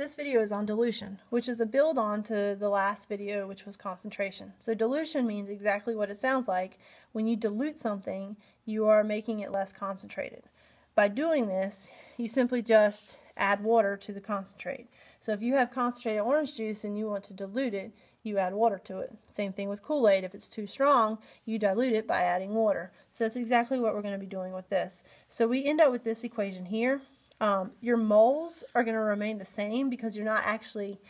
This video is on dilution, which is a build on to the last video, which was concentration. So dilution means exactly what it sounds like. When you dilute something, you are making it less concentrated. By doing this, you simply just add water to the concentrate. So if you have concentrated orange juice and you want to dilute it, you add water to it. Same thing with Kool-Aid. If it's too strong, you dilute it by adding water. So that's exactly what we're going to be doing with this. So we end up with this equation here. Your moles are going to remain the same because you're not actually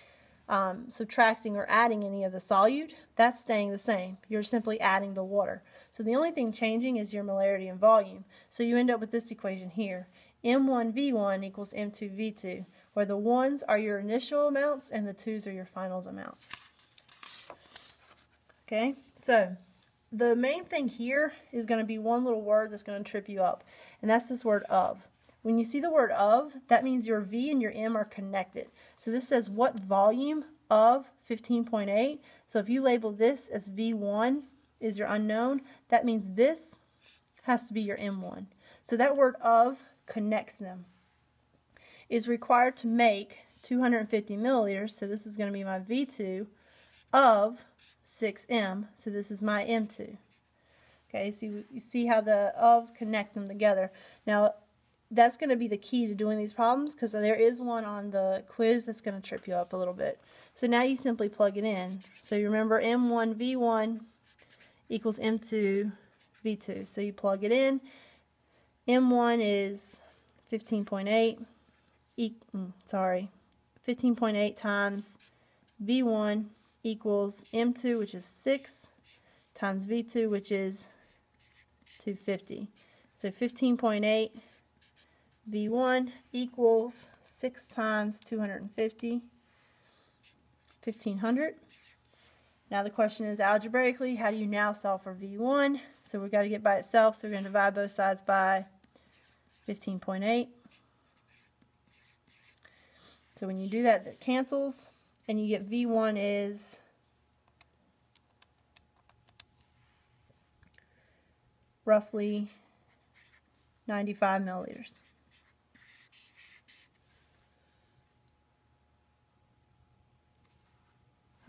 subtracting or adding any of the solute. That's staying the same. You're simply adding the water. So the only thing changing is your molarity and volume. So you end up with this equation here. M1V1 equals M2V2, where the 1s are your initial amounts and the 2s are your finals amounts. Okay, so the main thing here is going to be one little word that's going to trip you up, and that's this word of. When you see the word of, that means your V and your M are connected. So this says what volume of 15.8. So if you label this as V1 is your unknown, that means this has to be your M1. So that word of connects them. Is required to make 250 milliliters, so this is going to be my V2, of 6M, so this is my M2. Okay, so you see how the ofs connect them together. Now, that's going to be the key to doing these problems, because there is one on the quiz that's going to trip you up a little bit. So now you simply plug it in. So you remember M1V1 equals M2V2. So you plug it in. M1 is 15.8. 15.8 times V1 equals M2, which is 6, times V2, which is 250. So 15.8 V1 equals 6 times 250, 1500. Now the question is, algebraically, how do you now solve for V1? So we've got to get by itself, so we're going to divide both sides by 15.8. So when you do that, that cancels, and you get V1 is roughly 95 milliliters.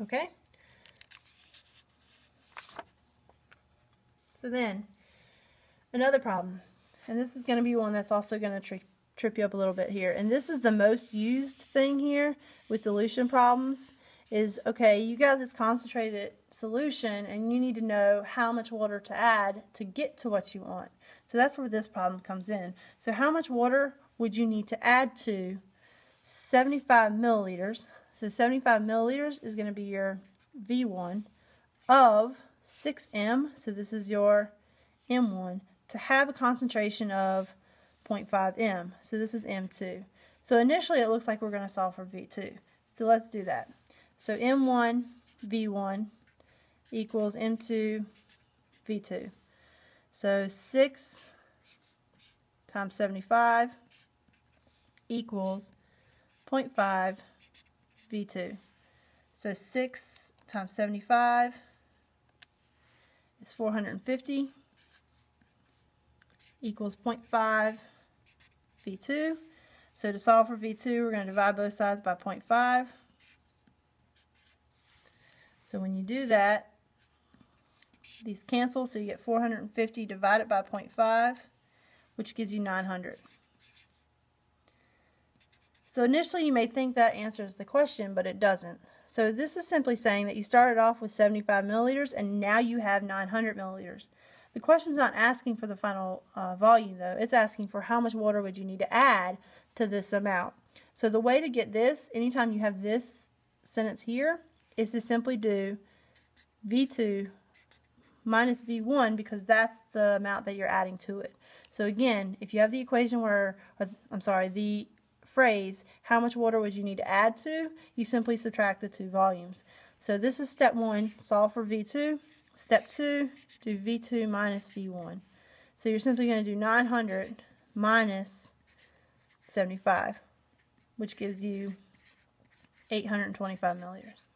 Okay? So then, another problem, and this is going to be one that's also going to trip you up a little bit here, and this is the most used thing here with dilution problems, is, okay, you got this concentrated solution and you need to know how much water to add to get to what you want. So that's where this problem comes in. So how much water would you need to add to 75 milliliters? So 75 milliliters is going to be your V1 of 6M, so this is your M1, to have a concentration of 0.5 M. So this is M2. So initially it looks like we're going to solve for V2. So let's do that. So M1 V1 equals M2 V2. So 6 times 75 equals 0.5 V2. So 6 times 75 is 450 equals 0.5 V2. So to solve for V2, we're going to divide both sides by 0.5. So when you do that, these cancel, so you get 450 divided by 0.5, which gives you 900. So initially you may think that answers the question, but it doesn't. So this is simply saying that you started off with 75 milliliters and now you have 900 milliliters. The question's not asking for the final volume though, it's asking for how much water would you need to add to this amount. So the way to get this, anytime you have this sentence here, is to simply do V2 minus V1, because that's the amount that you're adding to it. So again, if you have the equation where, the phrase, how much water would you need to add to, you simply subtract the two volumes. So this is step 1, solve for V2. Step 2, do V2 minus V1. So you're simply going to do 900 minus 75, which gives you 825 milliliters.